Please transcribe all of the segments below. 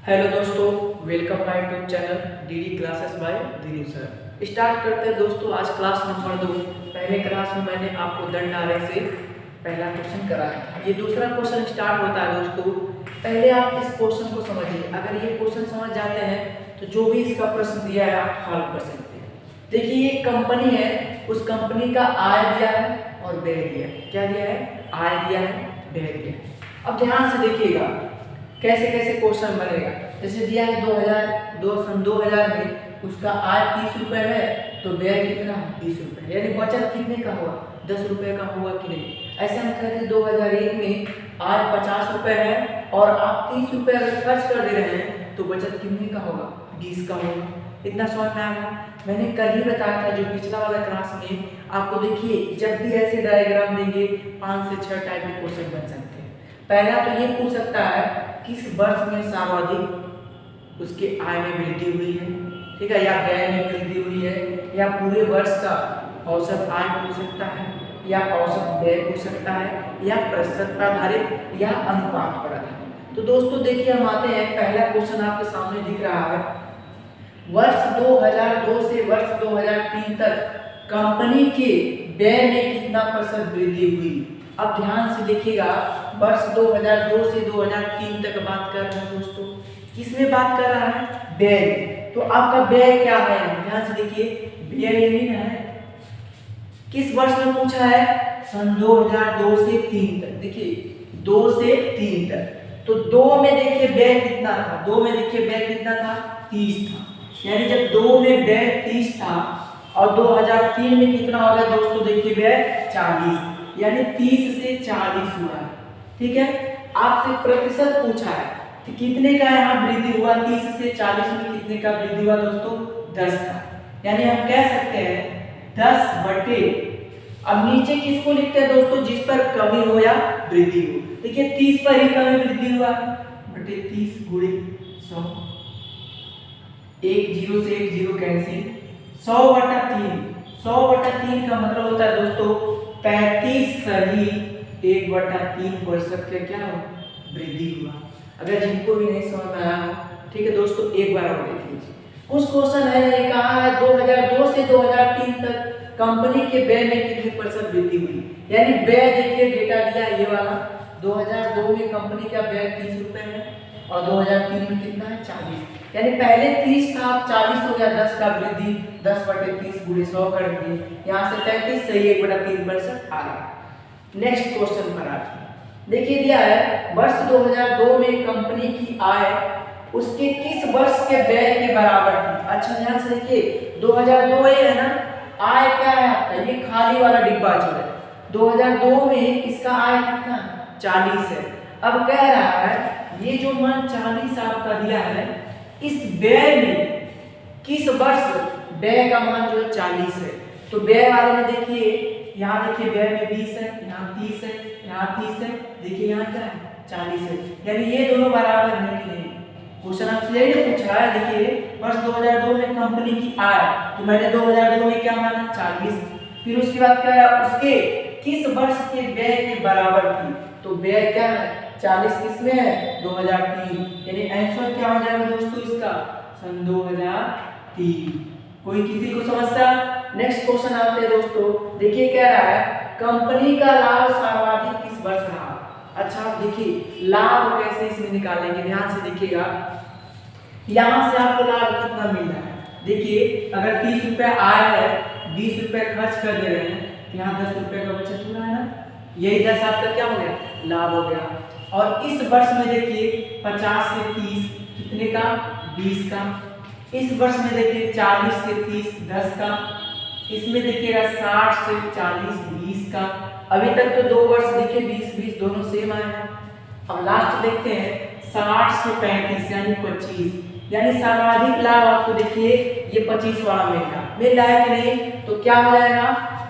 Hello दोस्तों, welcome my YouTube channel DD classes bye Dinu sir. Start करते हैं दोस्तों आज क्लास नंबर 2। पहले क्लास में मैंने आपको दंड आरेख से पहला क्वेश्चन कराया था। ये दूसरा क्वेश्चन स्टार्ट होता है दोस्तों। पहले आप इस क्वेश्चन को समझिए। अगर ये क्वेश्चन समझ जाते हैं तो जो भी इसका प्रश्न दिया है आप सॉल्व कर सकते हैं। देखिए ये कंपनी है, उस कंपनी का आय दिया है और व्यय दिया है। क्या दिया है? आय दिया है, व्यय दिया है। अब ध्यान से देखिएगा कैसे कैसे क्वेश्चन बनेगा। जैसे दिया है 2000 में उसका आय 30 रुपए है तो व्यय कितना है? 30 रुपए। यानी बचत कितने का हुआ? 10 रुपए का हुआ कि नहीं? ऐसे हम कहते हैं 2001 में आय 50 रुपए है और आप 30 रुपए अगर खर्च कर दे रहे हैं तो बचत कितने का होगा? 20 का होगा। इतना समझ में आया? मैंने कल ही बताया था जो पिछला वाला क्लास में आपको। देखिए जब भी ऐसे डायग्राम देंगे 5 से 6 टाइप के क्वेश्चन बन सकते हैं। पहला तो ये पूछ सकता है किस वर्ष में सर्वाधिक उसके आय में वृद्धि हुई है, ठीक है, या व्यय में वृद्धि हुई है, या पूरे वर्ष का औसत आय पूछ सकता है, या औसत व्यय पूछ सकता है, या प्रतिशत पर आधारित या अनुपात पर आधारित। तो दोस्तों देखिए हम आते हैं। पहला क्वेश्चन आपके सामने दिख रहा है, वर्ष 2002 से वर्ष 2003 तक कंपनी के व्यय में कितना प्रतिशत वृद्धि हुई? अब ध्यान से देखिएगा, वर्ष 2002 से 2003 तक बात कर रहे हैं दोस्तों। किसमें बात कर रहा है? व्यय। तो आपका व्यय क्या है? ध्यान से देखिए, व्यय यही है। किस वर्ष में पूछा है? सन 2002 से 3 तक। देखिए 2 से 3 तक। तो 2 में देखिए व्यय कितना था? 2 में देखिए व्यय कितना था? 30 था। यानी जब 2 में व्यय 30 था और 2003 में कितना हो गया दोस्तों? देखिए व्यय 40, यानी 30 से 40 हुआ है। ठीक है, आपसे प्रतिशत पूछा है कि कितने का यहाँ वृद्धि हुआ? 30 से 40 में कितने का वृद्धि हुआ दोस्तों? 10 का। यानी हम कह सकते हैं 10 बटे, अब नीचे किसको लिखते हैं दोस्तों? जिस पर कमी हो या वृद्धि हो। देखिए 30 पर ही कमी वृद्धि हुआ बटे 30 गुणे 100। एक जीरो से एक जीरो कैंसिल, 100 बटा 3। 100 बटा 3 का मतलब होता है दोस्तों 35 सही 1/3% का क्या हो? वृद्धि हुआ। अगर जिनको भी नहीं समझ में आया हो, ठीक है दोस्तों, एक बार और देख लीजिए। कुछ क्वेश्चन है, ये कहा है 2002 से 2003 तक कंपनी के व्यय में कितनी प्रतिशत वृद्धि हुई। यानी व्यय देखिए डेटा दिया ये वाला, 2002 में कंपनी का व्यय 30 रुपए है और 2003 में कितना है? 40। यानी पहले 30 था, 40 हो गया, 10 का वृद्धि, 10 बटे 30 गुणे 100 कर दिए। यहाँ से 35 सही 1/3% आ गया। नेक्स्ट क्वेश्चन पर आते हैं। देखिए दिया है वर्ष 2002 में कंपनी की आय उसके किस वर्ष के व्यय के बराबर थी? अच्छा ध्यान से देखिए, 2002 है ना, आय क्या है आपका? ये खाली वाला डिब्बा जो है 2002 में इसका आय कितना? 40 है। अब कह रहा है ये जो मान 40 आपका दिया है, इस व्यय में किस वर्ष व्यय का मान जो है 40 है। तो व्यय वाले में देखिए, यहाँ देखिए व्यय में 20 है, यहाँ 30 है, यहाँ 30 है, देखिए यहाँ क्या है? 40 है। यानी ये दोनों बराबर है कि नहीं? क्वेश्चन आपसे यही पूछ रहा है। देखिए वर्ष 2002 में कंपनी की आय, तो मैंने 2002 में क्या माना? 40। फिर उसके बाद क्या है? उसके किस वर्ष के व्यय के बराबर थी? तो व्यय क्या है? 40 किसमें है? 2003। यानी आंसर क्या हो जाएगा दोस्तों इसका? सन 2003। कोई किसी को समस्या? नेक्स्ट क्वेश्चन आते हैं दोस्तों। देखिए क्या रहा है, कंपनी का लाभ सर्वाधिक किस वर्ष रहा? अच्छा देखिए लाभ कैसे इसमें निकालेंगे, ध्यान से देखिएगा। यहाँ से आपको लाभ कितना मिल रहा है? देखिए अगर 30 रुपए आय है, 20 रुपए खर्च कर दे रहे हैं, यहाँ 10 रुपए का बचत हो रहा है ना, यही 10 आपका क्या हो गया? लाभ हो गया। और इस वर्ष में देखिए 50 से 30 कितने का? 20 का। इस वर्ष में देखिए 40 से 30 10 का। इसमें देखिएगा 60 से 40 20 का। अभी तक तो 2 वर्ष देखिए 20 20 दोनों सेम आए हैं। अब लास्ट देखते हैं 60 से 35 यानी 25। यानी सर्वाधिक लाभ आपको देखिए ये 25 वाला मिल रहा है कि नहीं? तो क्या हो जाएगा?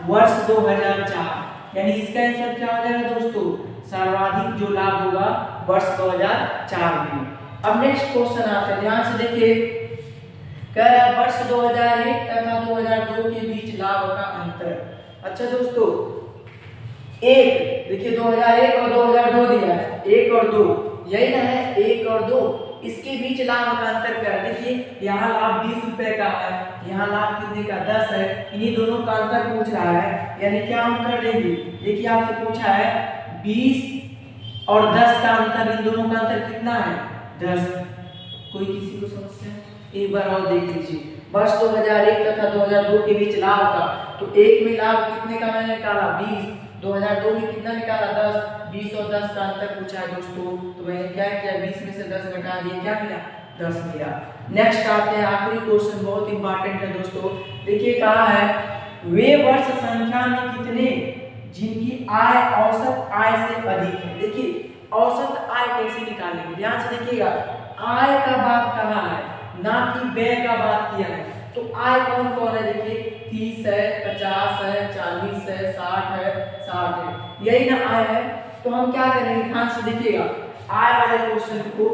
वर्ष 2004। यानी इसका आंसर क्या हो जाएगा दोस्तों? सर्वाधिक जो लाभ होगा वर्ष 2004 में। अब नेक्स्ट क्वेश्चन आता है, ध्यान से देखिए। कह रहा है वर्ष 2001 तथा 2002 के बीच लाभ का अंतर। अच्छा दोस्तों, एक देखिए 2001 और 2002 दिया है, 1 और 2 यही ना है, 1 और 2 इसके बीच लाभ का अंतर क्या है? देखिए यहाँ लाभ 20 रुपए का है, यहाँ लाभ कितने का 10 है, इन्हीं दोनों का अंतर पूछ रहा है, यानी क्या हम कर देंगे? देखिए आपसे पूछा है 20 और 10 का अंतर, इन दोनों का अंतर कितना है? 10। कोई किसी को समस्या? एक बार और देख लीजिए, वर्ष 2001 तथा 2002 के बीच लाभ का, तो एक में लाभ कितने का मैंने निकाला? 20, 2002 में कितना निकाला? 10। 20 और 10 का अंतर पूछा है दोस्तों, तो मैंने क्या किया? 20 में से 10 घटा दिए, क्या मिला? 10 मिला। नेक्स्ट आते हैं, आखिरी क्वेश्चन बहुत इंपॉर्टेंट है दोस्तों। देखिए कहा है, वे वर्ष संख्या में कितने जिनकी आय औसत आय से अधिक है? देखिए औसत आय कैसे निकालेंगे, ध्यान से देखिएगा, आय का बात कहा है ना कि व्यय का बात किया है। तो आय कौन कौन है? देखिए 30 है, 50 है, 40 है, 60 है, 60 है, यही ना आय है। तो हम क्या करेंगे, ध्यान से देखिएगा, आय वाले क्वेश्चन को,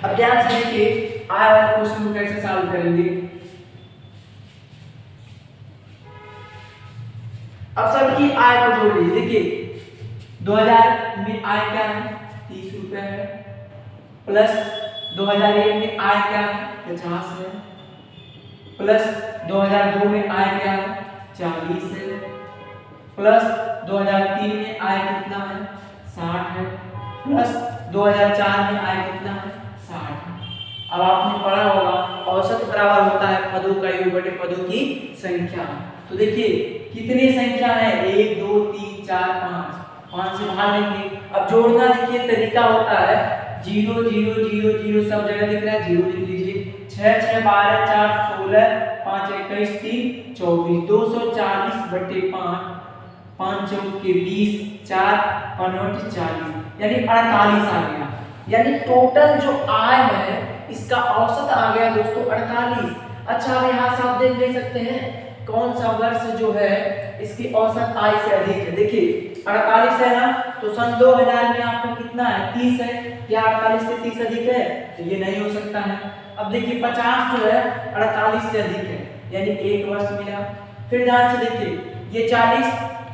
अब ध्यान से देखिए आय वाले क्वेश्चन को कैसे सॉल्व करेंगे। अब सबकी आय को जोड़ लीजिए। देखिए 2000 में आय क्या है? 30 रुपए है, प्लस 2001 में आय क्या है? 50 है, प्लस 2002 में आय क्या है? 40 है, प्लस 2003 में आय कितना है? 60 है, प्लस 2004 में आय कितना है? 60 है। अब आपने पढ़ा होगा औसत बराबर होता है पदों का योग बटे पदों की संख्या। तो देखिए कितनी संख्या है? 1 2 3 4 5, 5 से भाग लेंगे। अब जोड़ना देखिए तरीका होता है 0 0 0 0, सब जगह दिख रहा है 0 लिख लीजिए। 6 6 12 4 16, 5 21 3 24, 240 बटे 5, 5 चौक के 20, 4 5 40, यानी 48 आ गया। यानी टोटल जो आय है इसका औसत आ गया दोस्तों 48। अच्छा अब यहाँ से आप देख सकते हैं कौन सा वर्ष जो है इसकी औसत आय से अधिक है। देखिए 48 है ना, तो सन 2000 में आपका कितना है? 30 है। क्या 48 से 30 अधिक है? तो ये नहीं हो सकता है। अब देखिए 50 जो है 48 से अधिक है, यानी एक वर्ष मिला। फिर ध्यान से देखिए ये 40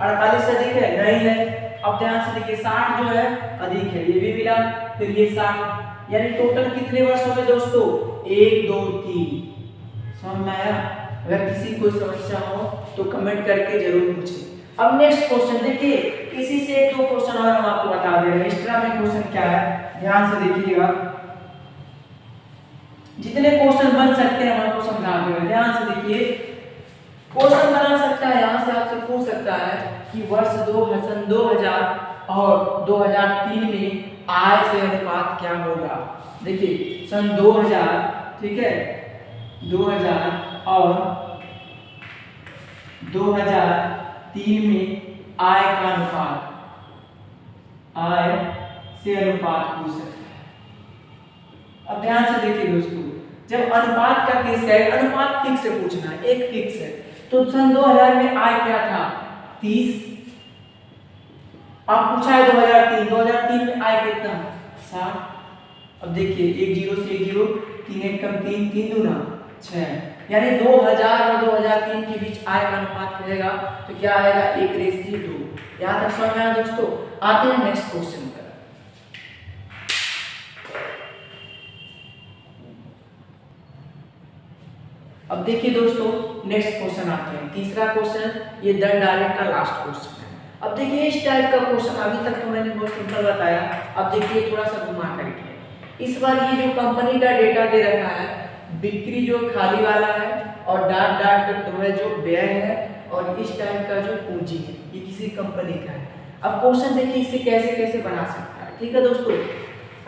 48 से अधिक है, नहीं है। अब ध्यान से देखिए 60 जो है अधिक है, ये भी मिला। फिर ये 60, यानी टोटल कितने वर्ष हो गए दोस्तों? 1 2 3। समझ में आया? अगर किसी को समस्या हो तो कमेंट करके जरूर पूछें। अब नेक्स्ट क्वेश्चन देखिए, इसी से एक दो क्वेश्चन और हम आपको बता दे रहे हैं। एक्स्ट्रा में क्वेश्चन क्या है, ध्यान से देखिएगा, जितने क्वेश्चन बन सकते हैं हम आपको समझा दे रहे हैं। ध्यान से देखिए, क्वेश्चन बना सकता है, यहाँ से आपसे पूछ सकता है कि वर्ष 2000 और 2003 में आय से अनुपात क्या होगा। देखिए सन 2000, ठीक है, 2000 और 2003 में आय का अनुपात, आय से अनुपात पूछ सकता है। अब ध्यान से देखिए दोस्तों, जब अनुपात का केस है, अनुपात फिक्स से पूछना है, एक फिक्स है। तो सन 2000 में आय क्या था? 30। अब पूछा है 2003 में आय कितना? 60। अब देखिए एक जीरो से एक जीरो, 3 1 कम 3, 3 दूना 6, यानी 2000 और 2003 के बीच आय का अनुपात करेगा तो क्या आएगा? 1:2। यहाँ तक समझ में आया दोस्तों? आते हैं नेक्स्ट क्वेश्चन पर। अब देखिए दोस्तों नेक्स्ट क्वेश्चन आते हैं, तीसरा क्वेश्चन, ये दंड आलेख का लास्ट क्वेश्चन है। अब देखिए इस टाइप का क्वेश्चन, अभी तक तो मैंने बहुत सिंपल बताया, अब देखिए थोड़ा सा घुमा करके। इस बार ये जो कंपनी का डेटा दे रखा है, बिक्री जो खाली वाला है और डाट जो व्यय है और इस टाइप का जो पूंजी है, ये किसी कंपनी का है। अब क्वेश्चन देखिए इसे कैसे कैसे बना सकता है। ठीक है दोस्तों,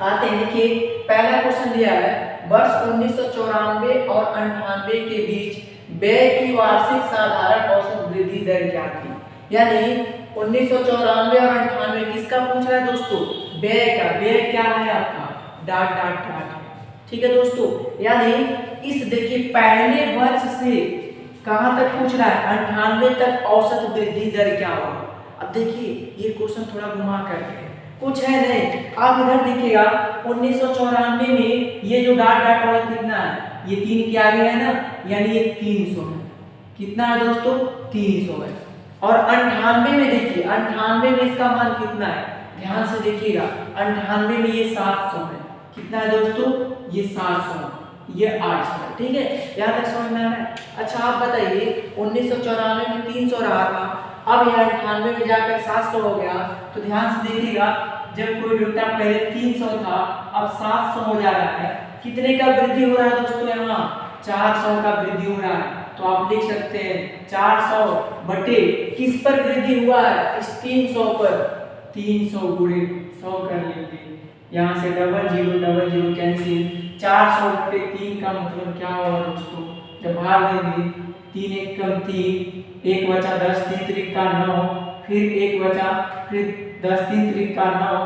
आते हैं। देखिए पहला क्वेश्चन दिया है, वर्ष 1994 और 98 के बीच व्यय की वार्षिक साधारण औसत वृद्धि दर क्या थी। यानी 1994 और 98 किसका पूछ रहा है दोस्तों? व्यय का। व्यय क्या है आपका? डाट। ठीक है दोस्तों, यानी इस देखिए पहले वर्ष से कहां तक पूछ रहा है? 98 तक औसत वृद्धि दर क्या होगा। अब देखिए ये क्वेश्चन थोड़ा घुमा करके कुछ है नहीं, आप इधर देखिएगा 1994 में ये जो डाट वाला कितना है? ये 3 के आगे है ना, यानी ये 300 है। कितना है दोस्तों? 300 है। और 98 में देखिए, 98 में इसका मान कितना है? ध्यान से देखिएगा, 98 में ये 700 है। कितना है दोस्तों, ये 700, ये 800, ठीक है, यहाँ तक समझ में आ रहा है। अच्छा आप बताइए 1994 में 300 रहा था, अब यहाँ 98 में जाकर 700 हो गया, तो ध्यान से देखिएगा जब कोई डेटा पहले 300 था अब 700 हो जा रहा है, कितने का वृद्धि हो रहा है दोस्तों, यहाँ 400 का वृद्धि हो रहा है। तो आप लिख सकते हैं 400 बटे किस पर वृद्धि हुआ है, इस 300 पर, 300 गुणे 100 कर लेंगे, यहाँ से डबल जीरो कैंसिल, 400 बटे 3 का मतलब क्या होगा दोस्तों, जब भाग देंगे 3 एक कम 3, 1 बचा 10 3 त्रिक का 9, फिर 1 बचा, फिर 10 3 त्रिक का 9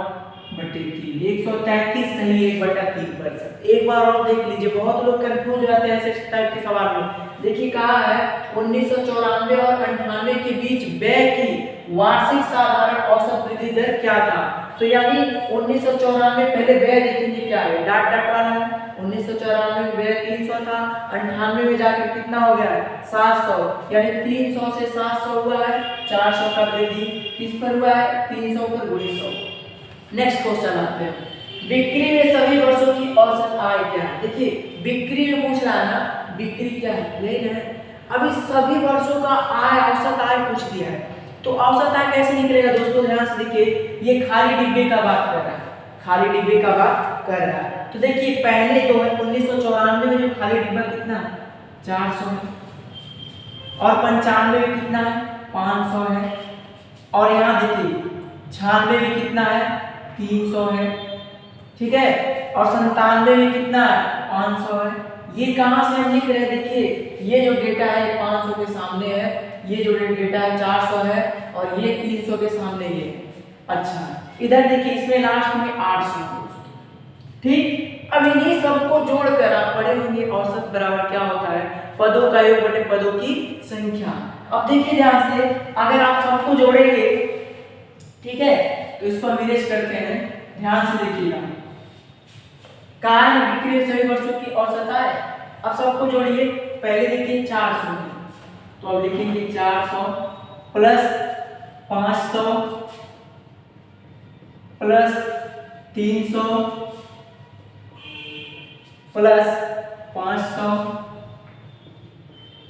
बटे 3, 133 सही 1/3%। एक बार और देख लीजिए, बहुत लोग कंफ्यूज हो जाते हैं ऐसे टाइप के सवाल में। देखिए कहा है 1994 और 98 के बीच व्यय की वार्षिक साधारण औसत वृद्धि दर क्या था। तो यानी 1994 पहले व्यय देखेंगे क्या है, डाट डाट वाला है, 1994 में व्यय 300 था, 98 में जाकर कितना हो गया है 700, यानी 300 से 700 हुआ है, 400 का वृद्धि किस पर हुआ है, 300 पर गुणे 100। नेक्स्ट क्वेश्चन आते हैं, बिक्री में सभी वर्षों की औसत आय क्या है। देखिए बिक्री में पूछ रहा है ना, बिक्री क्या है, यही है। अभी सभी वर्षों का आय, औसत आय पूछ दिया है, तो औसत आय कैसे निकलेगा दोस्तों, ध्यान से देखिए, ये खाली डिब्बे का बात कर रहा है, खाली डिब्बे का बात कर रहा है। तो देखिए पहले जो है 1994 में जो खाली डिब्बा कितना है 400 है, और 95 में कितना है 500 है, और यहाँ देखिए 96 में कितना है 300 है, ठीक है, और 97 में कितना है 500 है। ये कहाँ से हम लिख रहे हैं, देखिए ये जो डेटा है 500 के सामने है, ये जो डेटा है 400 है, और ये 300 के सामने ये। अच्छा इधर देखिए इसमें लास्ट में 800, ठीक। अब इन्हीं सबको जोड़कर आप पढ़े होंगे औसत बराबर क्या होता है, पदों का योग बटे पदों की संख्या। अब देखिए ध्यान से, अगर आप सबको जोड़ेंगे, ठीक है, तो इसको हम इरेज करते हैं, ध्यान से देखिएगा, कहा है बिक्री में सभी वर्षों की औसत आय। अब सबको जोड़िए, पहले देखिए 400, तो अब लिखेंगे 400 प्लस 500 प्लस 300 प्लस 500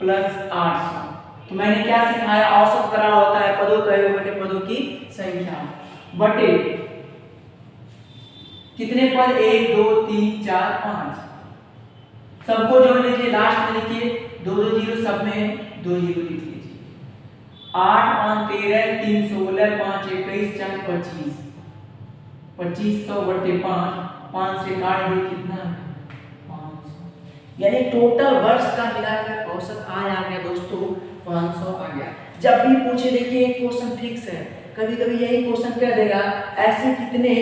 प्लस 800। तो मैंने क्या सिखाया, औसत बराबर होता है पदों का योग बटे पदों की संख्या, बटे कितने पद, 1 2 3 4 5, सबको जोड़ लीजिए, लास्ट में लिखिए 2 2 0, सब में 2 0 लिख लीजिए, 8 5 13 3 16 5 21 4 25, 2500 बटे 5, 5 से काट दिए कितना 500, यानी टोटल वर्ष का मिलाकर औसत आय आ गया दोस्तों 500 आ गया। जब भी पूछे देखिए एक क्वेश्चन फिक्स है, कभी कभी यही क्वेश्चन कर देगा, ऐसे कितने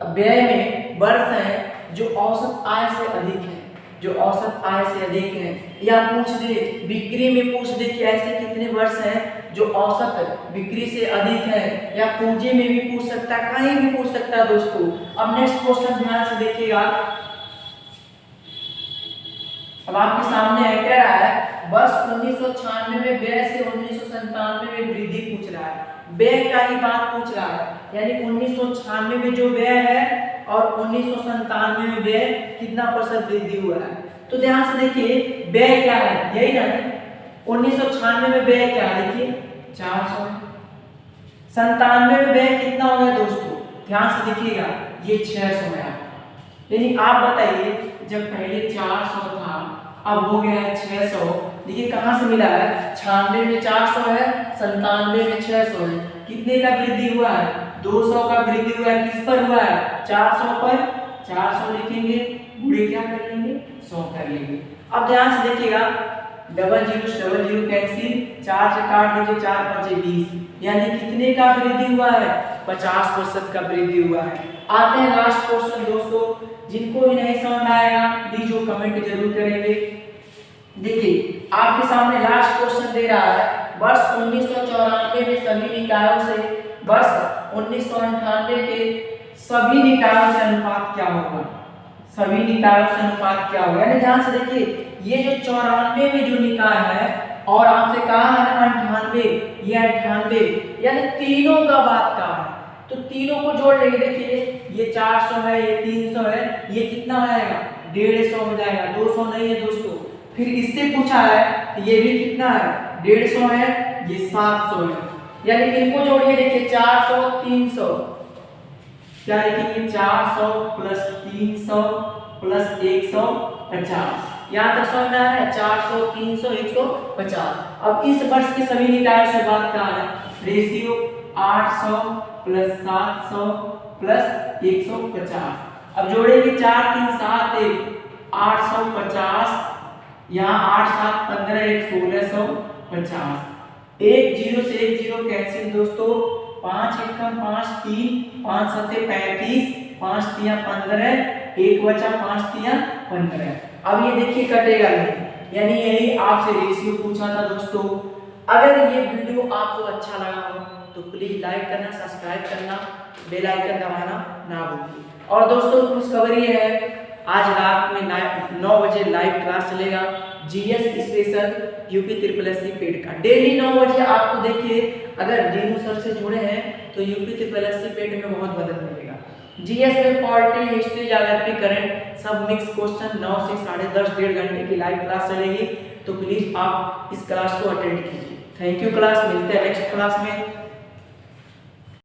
व्यय में वर्ष हैं जो औसत आय से अधिक है, जो औसत आय से अधिक है, या पूछ दे बिक्री में, पूछ दे कि ऐसे कितने वर्ष हैं जो औसत बिक्री से अधिक है, या पूंजी में भी पूछ सकता है, कहीं भी पूछ सकता है दोस्तों। अब नेक्स्ट क्वेश्चन ध्यान से देखिएगा, अब आपके सामने है, कह रहा है वर्ष 1996 में व्यय से 1997 में वृद्धि पूछ रहा है, व्यय का ही बात पूछ रहा है, यानी 1996 में जो व्यय है और 1997 में व्यय कितना % वृद्धि हुआ है। तो ध्यान से देखिए व्यय क्या है, यही ना, 1996 में व्यय क्या है, देखिए 400 है, 97 में व्यय कितना हो गया दोस्तों, ध्यान से देखिएगा ये 600 है। यानी आप बताइए जब पहले 400 था अब हो गया है 600, देखिए कहाँ से मिला है, 96 में 400 है, 97 में 600 है, कितने का वृद्धि हुआ है, 200 का वृद्धि हुआ है, किस पर हुआ है 400 पर, 400 लिखेंगे, गुणे क्या कर लेंगे 100 कर लेंगे। अब ध्यान से देखिएगा, डबल जीरो कैंसिल, 4 से काट दीजिए, 4 5 20, यानी कितने का वृद्धि हुआ है 50% का वृद्धि हुआ है। आते हैं लास्ट क्वेश्चन दोस्तों, जिनको भी नहीं समझ आएगा प्लीज वो कमेंट जरूर करेंगे। देखिए आपके सामने लास्ट क्वेश्चन दे रहा है, वर्ष 1994 में सभी निकायों से वर्ष 1998 के सभी निकायों से अनुपात क्या होगा, सभी निकायों से अनुपात क्या होगा। यानी ध्यान से देखिए ये जो 94 में जो निकाय है और आपसे कहा है 98, ये 98, यानी तीनों का बात कहा है, तो तीनों को जोड़ लेंगे। देखिए ये 400 है, ये 300 है, ये कितना हो जाएगा 150 हो जाएगा, 200 नहीं है दोस्तों। फिर इससे पूछा है कि ये भी कितना है 150 है, ये 700 है, यानी इनको जोड़िए। देखिए 400 300 क्या लिखेंगे 400 प्लस 300 प्लस 150। यहाँ तक समझ में आ रहा है 400 300 150। अब इस वर्ष के सभी निकायों से बात कर रहे हैं। Ratio 800 plus 700 plus 150। अब जोड़ेंगे 4 3 7 1 850, यहाँ 8 7 15 1 1650। एक जीरो से एक जीरो कैंसिल दोस्तों, 5 एकम 5 3 5 सत्ते 35 5 तिया 15 एक बचा 5 तिया 15। अब ये देखिए कटेगा नहीं, यानी यही आपसे रेशियो पूछा था दोस्तों। अगर ये वीडियो आपको अच्छा लगा हो तो प्लीज लाइक करना, सब्सक्राइब करना, बेल आइकन दबाना ना भूलिए। और दोस्तों खुशखबरी है, आज रात में 9 बजे लाइव क्लास चलेगा GS special UP triple SC paid का। डेली 9 बजे आपको देखिए, अगर जीनू सर से जुड़े हैं तो यूपी ट्रिपल एससी पेड में बहुत मदद मिलेगा। जीएस में पॉलिटी, हिस्ट्री, ज्योग्राफी, करंट सब मिक्स क्वेश्चन 9 से 10:30 1.5 घंटे की लाइव क्लास चलेगी। तो प्लीज आप इस क्लास को अटेंड कीजिए। थैंक यू क्लास, मिलते हैं नेक्स्ट क्लास में।